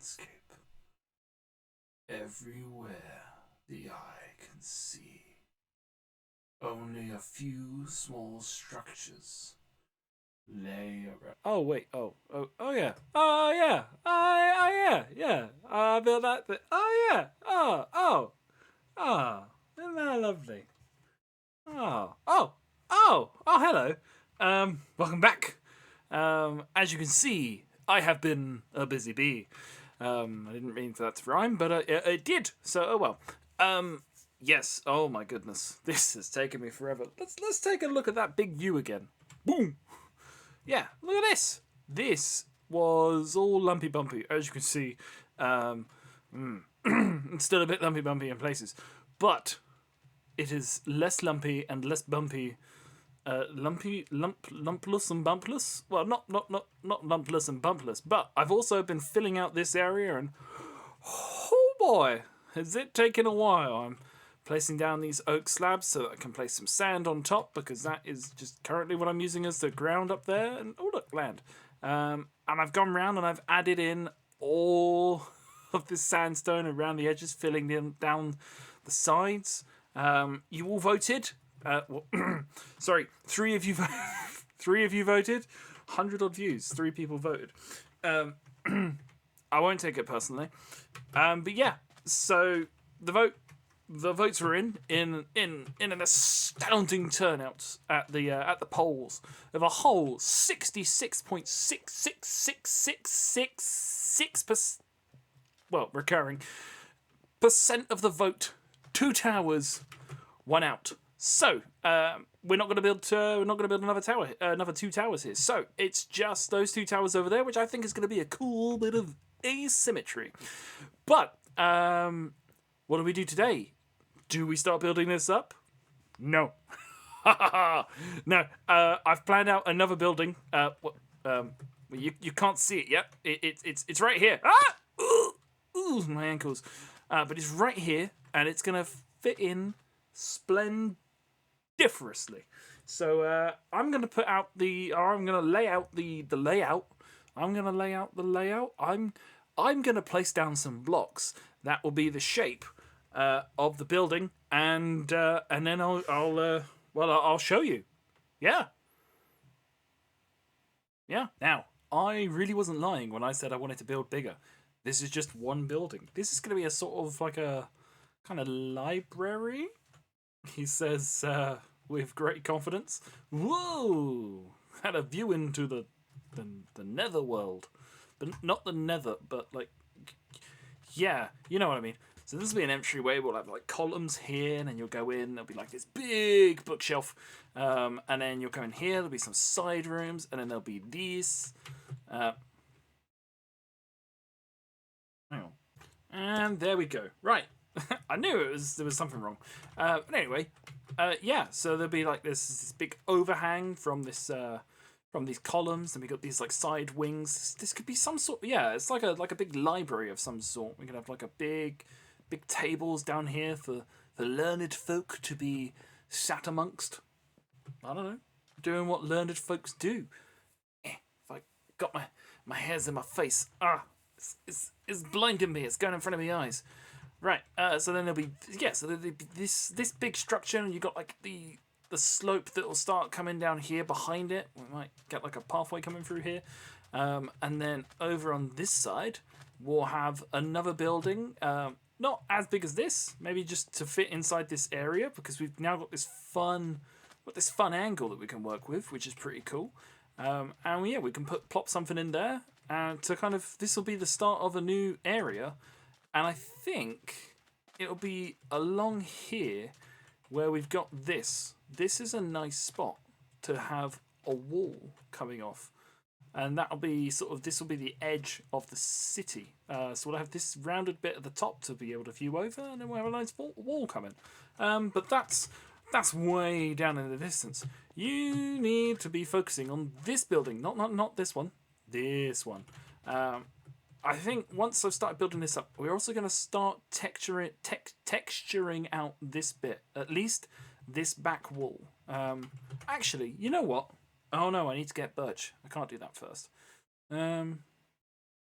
landscape. Everywhere the eye can see. Only a few small structures lay around. Oh wait! Oh yeah! Oh yeah! Yeah! I built that. Oh yeah! Isn't that lovely? Hello. Welcome back. As you can see, I have been a busy bee. I didn't mean for that to rhyme, but it did. So, oh well. Yes. Oh my goodness, this has taken me forever. Let's take a look at that big view again. Boom. Yeah. Look at this. This was all lumpy bumpy, as you can see. It's still a bit lumpy bumpy in places, but it is less lumpy and less bumpy. Lumpless and bumpless. Well, not lumpless and bumpless, but I've also been filling out this area, and oh boy, has it taken a while. I'm placing down these oak slabs so that I can place some sand on top, because that is just currently what I'm using as the ground up there. And oh look, land. And I've gone round and I've added in all of this sandstone around the edges, filling in down the sides. You all voted. Sorry, three of you voted. 100 odd views. 3 people voted. I won't take it personally. But yeah, so the votes were in an astounding turnout at the polls of a whole 66.6666666%. Well, recurring percent of the vote. 2 towers, 1 out. So we're not going to build another tower, another 2 towers here. So it's just those 2 towers over there, which I think is going to be a cool bit of asymmetry. But what do we do today? Do we start building this up? No. No. I've planned out another building. You can't see it yet. It's right here. Ah! Ooh, my ankles. But it's right here, and it's going to fit in splendiferously. So I'm going to put out I'm going to lay out the layout. I'm going to lay out the layout. I'm going to place down some blocks. That will be the shape of the building, and then I'll show you. Yeah. Now, I really wasn't lying when I said I wanted to build bigger. This is just one building. This is going to be a sort of like a kind of library. He says with great confidence. Whoa! Had a view into the nether world, but not the nether, but like, yeah, you know what I mean. So this will be an entryway. We'll have like columns here, and then you'll go in. There'll be like this big bookshelf, and then you'll go in here. There'll be some side rooms, and then there'll be these. And there we go. Right. I knew there was something wrong. But anyway, yeah. So there'll be like this big overhang from this from these columns, and we got these like side wings. This could be some sort. Yeah, it's like a big library of some sort. We could have like a big tables down here for learned folk to be sat amongst. I don't know, doing what learned folks do. If I got my hairs in my face, it's blinding me. It's going in front of my eyes. Right. So then there'll be this big structure, and you got like the slope that will start coming down here behind it. We might get like a pathway coming through here, and then over on this side we'll have another building. Not as big as this, maybe just to fit inside this area, because we've now got this fun angle that we can work with, which is pretty cool. And yeah, we can plop something in there, and to kind of, this will be the start of a new area. And I think it'll be along here where we've got this. This is a nice spot to have a wall coming off. And that'll be this will be the edge of the city. So we'll have this rounded bit at the top to be able to view over, and then we'll have a nice wall coming. But that's way down in the distance. You need to be focusing on this building, not this one. This one. I think once I've started building this up, we're also going to start texturing out this bit, at least this back wall. Actually, you know what? Oh no, I need to get birch. I can't do that first. You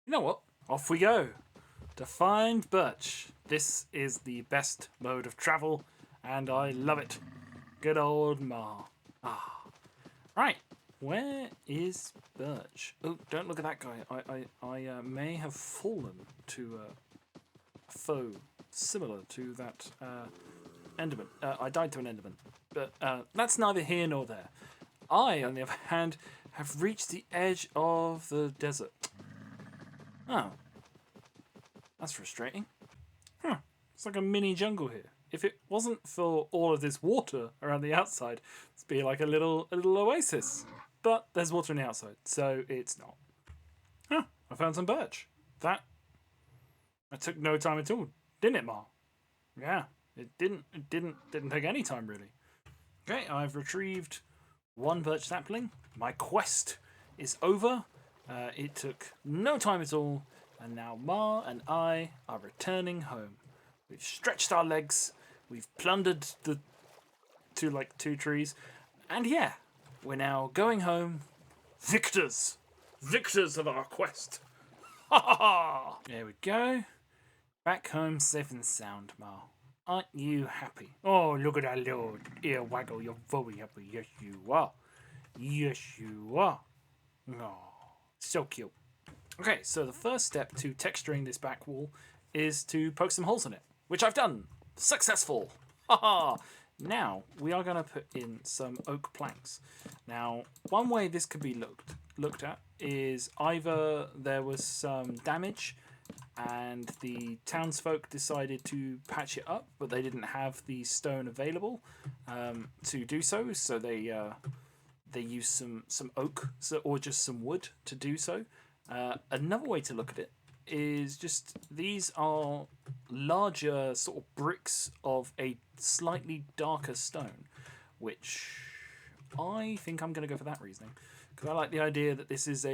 know what? off we go to find birch. This is the best mode of travel, and I love it. Good old Ma. Ah. Right, where is birch? Oh, don't look at that guy. I may have fallen to a foe similar to that Enderman. I died to an Enderman, but that's neither here nor there. I, on the other hand, have reached the edge of the desert. Oh. That's frustrating. Huh. It's like a mini jungle here. If it wasn't for all of this water around the outside, it'd be like a little oasis. But there's water on the outside, so it's not. Huh. I found some birch. That took no time at all, didn't it, Ma? Yeah, it didn't take any time really. Okay, I've retrieved one birch sapling. My quest is over. It took no time at all, and now Ma and I are returning home. We've stretched our legs, we've plundered the two trees, and yeah, we're now going home victors. Victors of our quest. Ha ha ha! There we go. Back home safe and sound, Ma. Aren't you happy? Oh, look at that little ear waggle. You're very happy. Yes, you are. Yes, you are. Oh, so cute. Okay, so the first step to texturing this back wall is to poke some holes in it, which I've done. Successful. Haha. Now we are going to put in some oak planks. Now, one way this could be looked at is either there was some damage and the townsfolk decided to patch it up, but they didn't have the stone available to do so, so they used some oak or just some wood to do so. Another way to look at it is just these are larger sort of bricks of a slightly darker stone, which I think I'm going to go for that reasoning, because I like the idea that this is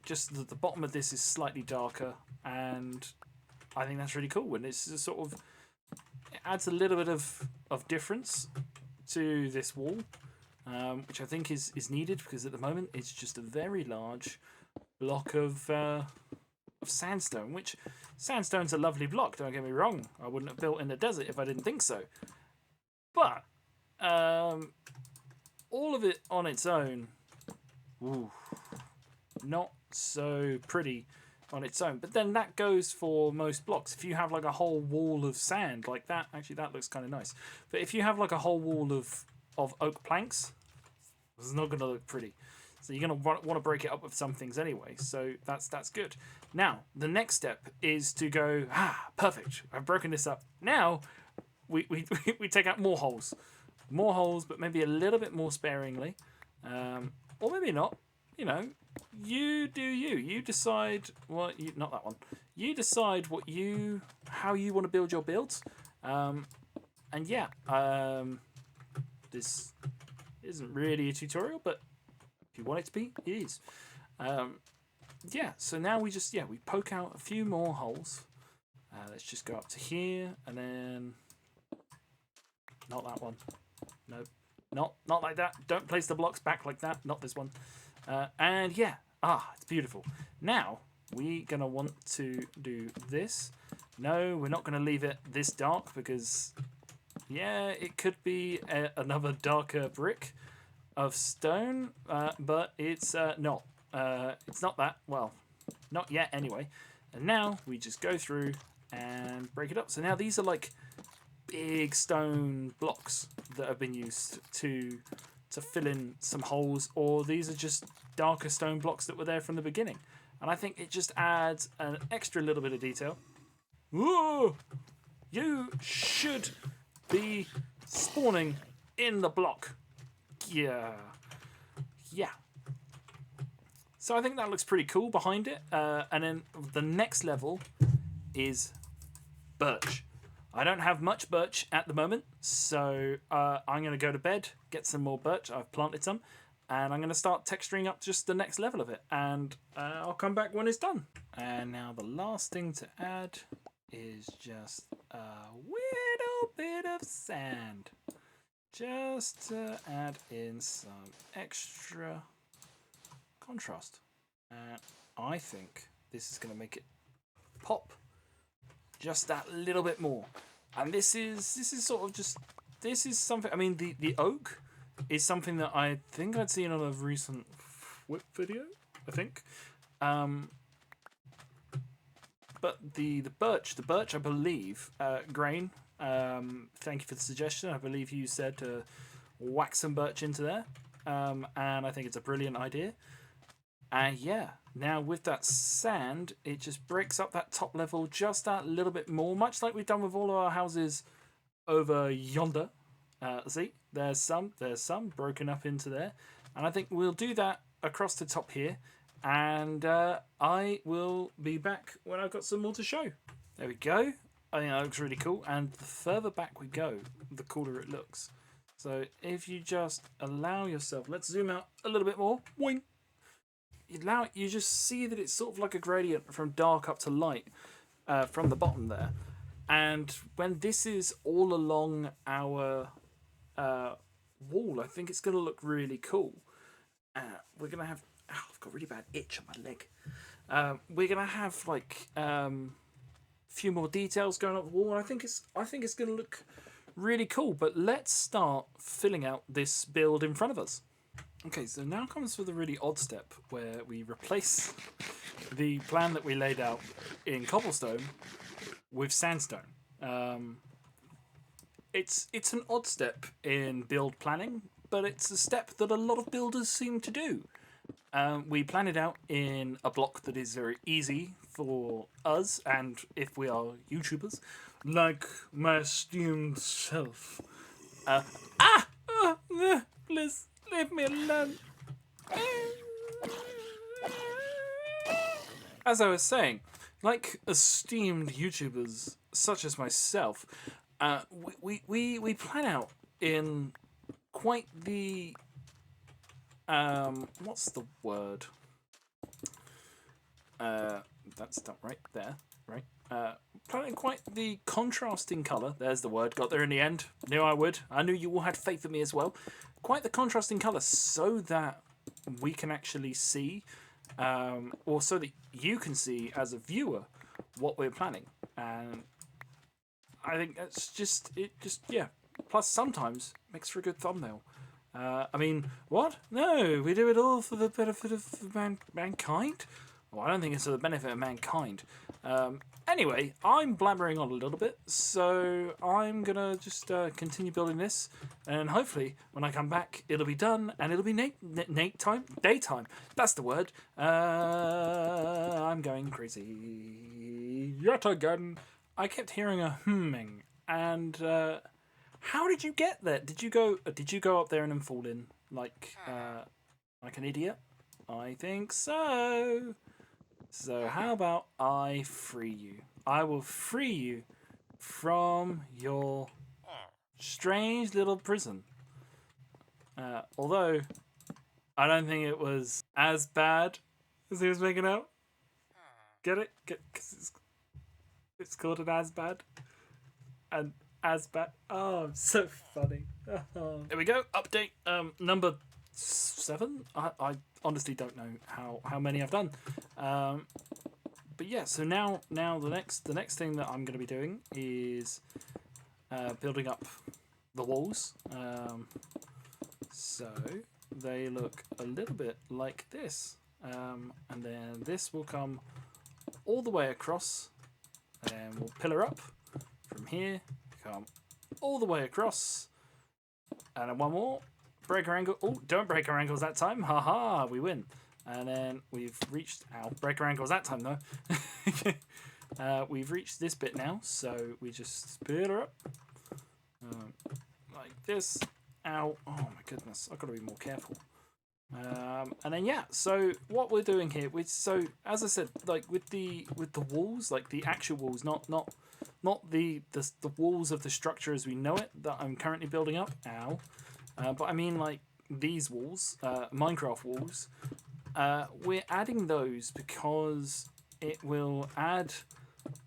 just the bottom of this is slightly darker, and I think that's really cool. And it's sort of, it adds a little bit of difference to this wall, which I think is needed, because at the moment it's just a very large block of sandstone, which sandstone's a lovely block, don't get me wrong. I wouldn't have built in the desert if I didn't think so. But all of it on its own, ooh, not so pretty on its own. But then that goes for most blocks. If you have like a whole wall of sand like that, actually that looks kind of nice. But if you have like a whole wall of oak planks, it's not going to look pretty. So you're going to want to break it up with some things anyway. So that's good. Now, the next step is to go, perfect. I've broken this up. Now, we take out more holes. More holes, but maybe a little bit more sparingly. Or maybe not. You know, you do you. You decide what you... Not that one. You decide how you want to build your builds. And yeah, this isn't really a tutorial, but if you want it to be, it is. Yeah, so now we poke out a few more holes. Let's just go up to here, and then... Not that one. Nope. Not like that. Don't place the blocks back like that. Not this one. And yeah, it's beautiful. Now, we're going to want to do this. No, we're not going to leave it this dark, because, yeah, it could be another darker brick of stone, but it's not. It's not that. Well, not yet anyway. And now we just go through and break it up. So now these are like big stone blocks that have been used to fill in some holes, or these are just darker stone blocks that were there from the beginning. And I think it just adds an extra little bit of detail. Whoa! You should be spawning in the block. Yeah. So I think that looks pretty cool behind it. And then the next level is birch. I don't have much birch at the moment, so I'm going to go to bed, get some more birch. I've planted some, and I'm going to start texturing up just the next level of it, and I'll come back when it's done. And now the last thing to add is just a little bit of sand, just to add in some extra contrast. And I think this is going to make it pop just that little bit more. And this is sort of just, this is something, I mean, the oak is something that I think I'd seen on a recent whip video, I think. But the birch, I believe, Grain, thank you for the suggestion. I believe you said to whack some birch into there. And I think it's a brilliant idea. And yeah, now with that sand, it just breaks up that top level just that little bit more, much like we've done with all of our houses over yonder. See, there's some broken up into there. And I think we'll do that across the top here. And I will be back when I've got some more to show. There we go. I think that looks really cool. And the further back we go, the cooler it looks. So if you just allow yourself, let's zoom out a little bit more. Boing. You just see that it's sort of like a gradient from dark up to light from the bottom there. And when this is all along our wall, I think it's going to look really cool. We're going to have... Oh, I've got a really bad itch on my leg. We're going to have like a few more details going up the wall. And I think it's going to look really cool. But let's start filling out this build in front of us. Okay, so now comes for the really odd step where we replace the plan that we laid out in cobblestone with sandstone. It's an odd step in build planning, but it's a step that a lot of builders seem to do. We plan it out in a block that is very easy for us, and if we are YouTubers, like my esteemed self. Please. Leave me alone. As I was saying, like esteemed YouTubers such as myself, we plan out in quite the what's the word? That's not right there, right? Planning quite the contrasting colour. There's the word. Got there in the end. Knew I would. I knew you all had faith in me as well. Quite the contrasting colour so that we can actually see, or so that you can see as a viewer what we're planning. And I think that's just, yeah. Plus sometimes makes for a good thumbnail. I mean, what? No, we do it all for the benefit of mankind? Well, I don't think it's for the benefit of mankind. Anyway, I'm blabbering on a little bit, so I'm going to just continue building this, and hopefully when I come back, it'll be done, and it'll be daytime. That's the word. I'm going crazy yet again. I kept hearing a humming, and how did you get there? Did you go up there and then fall in like an idiot? I think so. So how about I free you? I will free you from your strange little prison. Although, I don't think it was as bad as he was making out. Get it? Cause it's called an as bad. And as bad. Oh, so funny. There we go. Update number 7. I honestly don't know how many I've done. But yeah, so now the next thing that I'm going to be doing is building up the walls. So they look a little bit like this. And then this will come all the way across. And we'll pillar up from here, come all the way across. And then one more. Breaker angle. Oh, don't break our ankles that time. Haha, we win. And then we've reached our breaker ankles that time though. We've reached this bit now, so we just speed her up like this. Ow! Oh my goodness, I've got to be more careful. And then yeah, so what we're doing here, so as I said, like with the walls, like the actual walls, not the walls of the structure as we know it that I'm currently building up. Ow! But I mean like these walls, Minecraft walls. We're adding those because it will add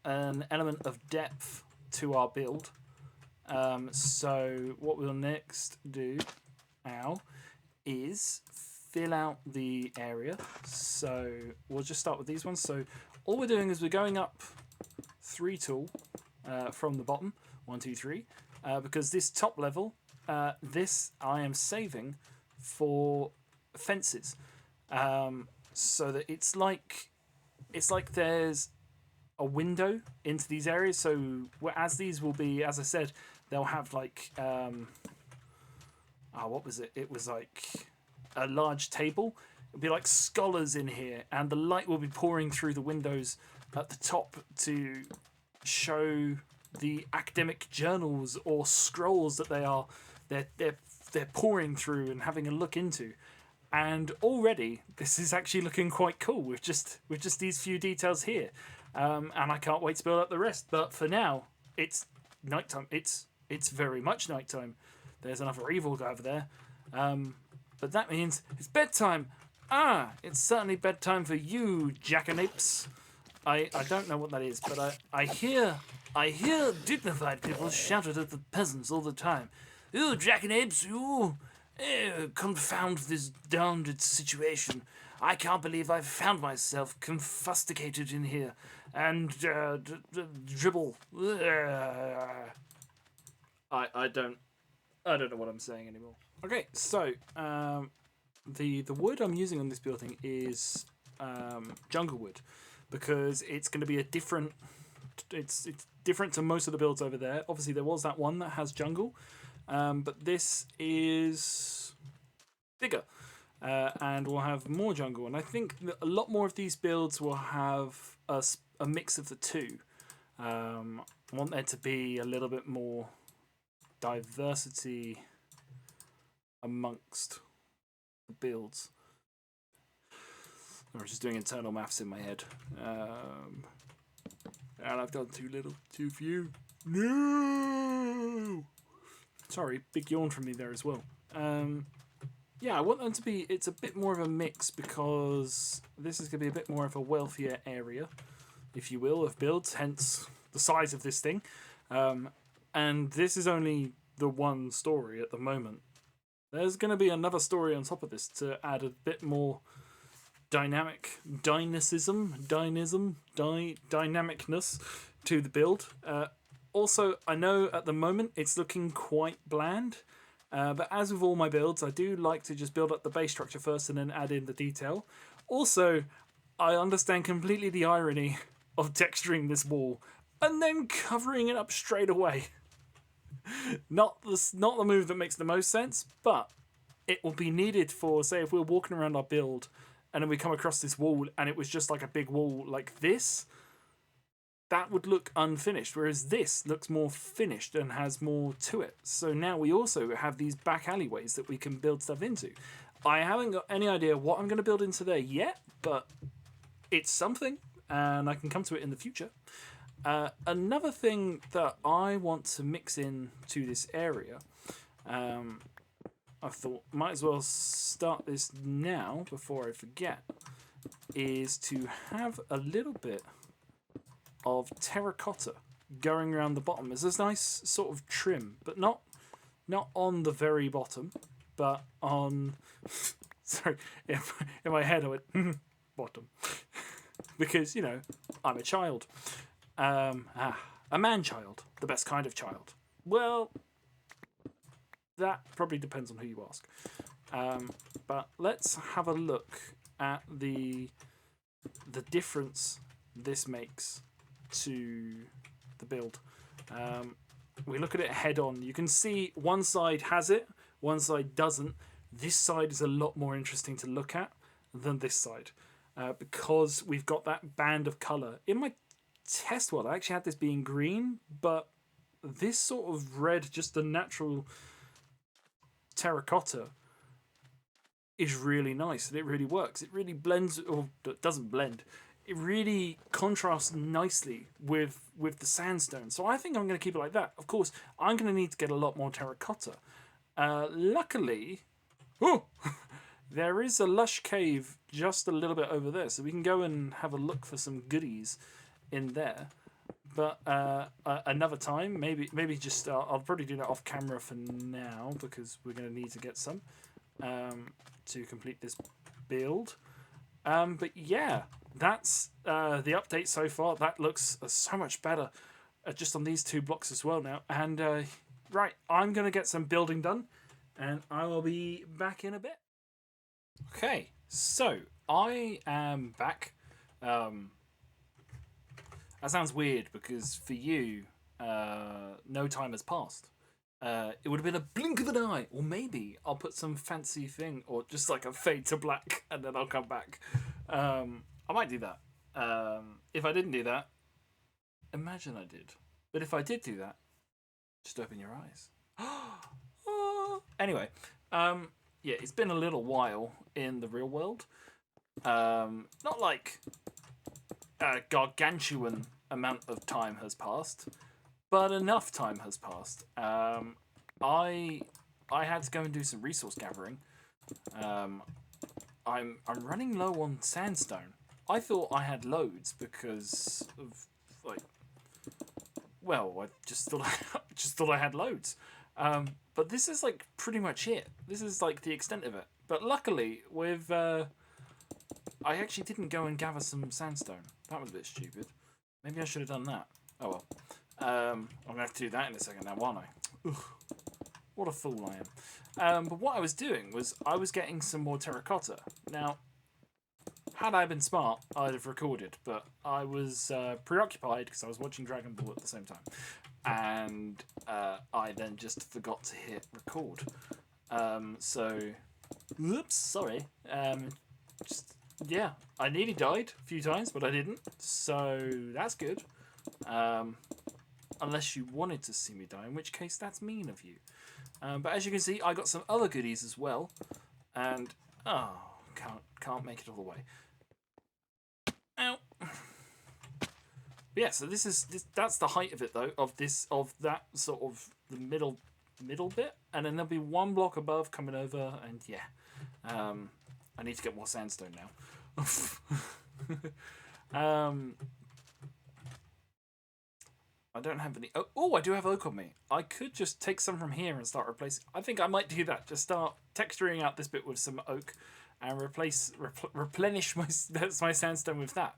an element of depth to our build. So what we'll next do, is fill out the area. So we'll just start with these ones. So all we're doing is we're going up 3 tall from the bottom, 1, 2, 3, because this top level, this I am saving for fences, so that it's like there's a window into these areas. So as these will be, as I said, they'll have like what was it? It was like a large table. It'll be like scholars in here, and the light will be pouring through the windows at the top to show the academic journals or scrolls that they're pouring through and having a look into. And already this is actually looking quite cool with just these few details here, and I can't wait to build up the rest. But for now, it's nighttime. It's very much nighttime. There's another evil guy over there, but that means it's bedtime. It's certainly bedtime for you, jackanapes. I don't know what that is, but I hear dignified people shouted at the peasants all the time. You jackanapes, you! Confound this darned situation. I can't believe I've found myself confusticated in here. And, dribble. I don't know what I'm saying anymore. Okay, so, the wood I'm using on this building is, jungle wood. Because it's going to be a different... It's different to most of the builds over there. Obviously, there was that one that has jungle. But this is bigger, and we'll have more jungle. And I think that a lot more of these builds will have a mix of the two. I want there to be a little bit more diversity amongst the builds. I'm just doing internal maths in my head. And I've done too little, too few. No! Sorry, big yawn from me there as well. Yeah, I want them to be... It's a bit more of a mix because this is going to be a bit more of a wealthier area, if you will, of builds, hence the size of this thing. And this is only the one story at the moment. There's going to be another story on top of this to add a bit more dynamicness to the build. Also, I know at the moment it's looking quite bland, but as with all my builds, I do like to just build up the base structure first and then add in the detail. Also, I understand completely the irony of texturing this wall and then covering it up straight away. Not the move that makes the most sense, but it will be needed for, say, if we're walking around our build and then we come across this wall and it was just like a big wall like this, that would look unfinished, whereas this looks more finished and has more to it. So now we also have these back alleyways that we can build stuff into. I haven't got any idea what I'm going to build into there yet, but it's something, and I can come to it in the future. Another thing that I want to mix in to this area, I thought might as well start this now before I forget, is to have a little bit of terracotta going around the bottom. There's this nice sort of trim, but not on the very bottom, but on... Sorry, in my head I went, bottom. Because, you know, I'm a child. A man-child. The best kind of child. Well, that probably depends on who you ask. But let's have a look at the difference this makes to the build. We look at it head on. You can see one side has it, one side doesn't. This side is a lot more interesting to look at than this side, because we've got that band of colour. In my test world, I actually had this being green, but this sort of red, just the natural terracotta, is really nice and it really works. It really blends, or it doesn't blend. It really contrasts nicely with the sandstone. So I think I'm going to keep it like that. Of course, I'm going to need to get a lot more terracotta. Luckily, there is a lush cave just a little bit over there, so we can go and have a look for some goodies in there. But another time, maybe just I'll probably do that off camera for now, because we're going to need to get some to complete this build. But yeah, that's the update so far. That looks so much better just on these 2 blocks as well now. And right, I'm going to get some building done, and I will be back in a bit. Okay, so I am back. That sounds weird because for you, no time has passed. It would have been a blink of an eye, or maybe I'll put some fancy thing, or just like a fade to black, and then I'll come back. I might do that. If I didn't do that, imagine I did. But if I did do that, just open your eyes. Anyway, yeah, it's been a little while in the real world. Not like a gargantuan amount of time has passed, but enough time has passed. I had to go and do some resource gathering. I'm running low on sandstone. I thought I had loads because of like, well, I just thought I had loads. But this is like pretty much it. This is like the extent of it. But luckily, with I actually didn't go and gather some sandstone. That was a bit stupid. Maybe I should have done that. Oh well. I'm gonna have to do that in a second now, won't I? Ugh. What a fool I am. But what I was doing was I was getting some more terracotta. Now, had I been smart, I'd have recorded, but I was preoccupied because I was watching Dragon Ball at the same time. And I then just forgot to hit record. So, oops, sorry. Just, yeah, I nearly died a few times, but I didn't. So, that's good. Unless you wanted to see me die, in which case that's mean of you. But as you can see, I got some other goodies as well. And, oh, can't make it all the way. Ow. But yeah, so that's the height of it though, of that sort of the middle bit, and then there'll be 1 block above coming over, and yeah, I need to get more sandstone now. I don't have any. Oh, I do have oak on me. I could just take some from here and start replacing. I think I might do that. Just start texturing out this bit with some oak, and replenish my sandstone with that.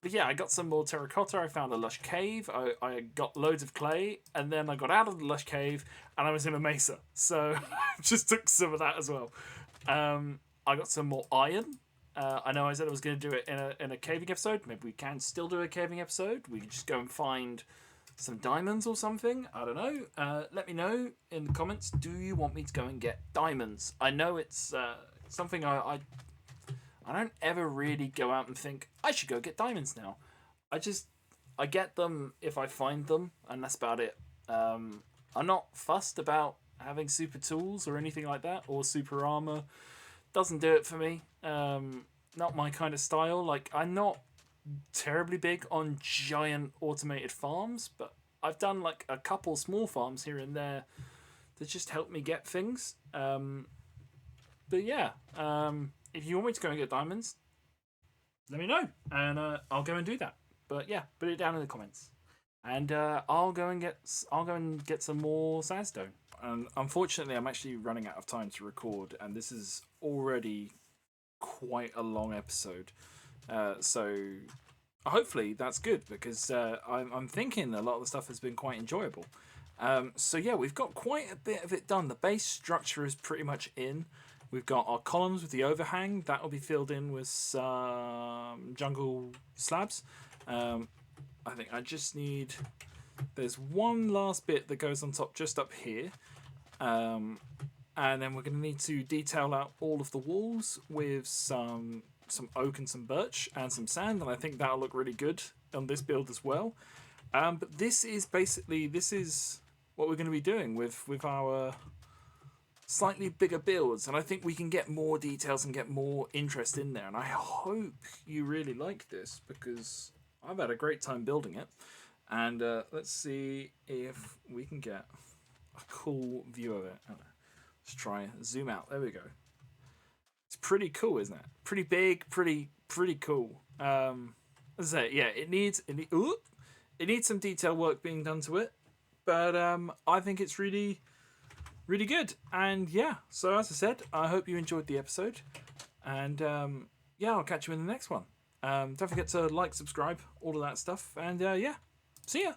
But yeah, I got some more terracotta. I found a lush cave. I got loads of clay, and then I got out of the lush cave, and I was in a mesa. So just took some of that as well. I got some more iron. I know I said I was going to do it in a caving episode. Maybe we can still do a caving episode. We can just go and find some diamonds or something. I don't know. Let me know in the comments. Do you want me to go and get diamonds? I know it's something I don't ever really go out and think I should go get diamonds now. I get them if I find them, and that's about it. I'm not fussed about having super tools or anything like that, or super armor. Doesn't do it for me. Not my kind of style. Like, I'm not terribly big on giant automated farms, but I've done like a couple small farms here and there that just help me get things. But yeah, if you want me to go and get diamonds, let me know, and I'll go and do that. But yeah, put it down in the comments, and I'll go and get some more sandstone. And unfortunately, I'm actually running out of time to record, and this is already quite a long episode. So hopefully that's good, because I'm thinking a lot of the stuff has been quite enjoyable. So yeah, we've got quite a bit of it done. The base structure is pretty much in. We've got our columns with the overhang. That will be filled in with some jungle slabs. I think I just need... There's one last bit that goes on top just up here. And then we're going to need to detail out all of the walls with some oak and some birch and some sand. And I think that'll look really good on this build as well. But this is what we're going to be doing with our slightly bigger builds. And I think we can get more details and get more interest in there. And I hope you really like this, because I've had a great time building it. And let's see if we can get a cool view of it. Let's try and zoom out. There we go. It's pretty cool, isn't it? Pretty big, pretty cool. As I say, yeah, it needs some detail work being done to it, but I think it's really good. And yeah, so as I said, I hope you enjoyed the episode, and yeah, I'll catch you in the next one. Don't forget to like, subscribe, all of that stuff, and yeah, see ya.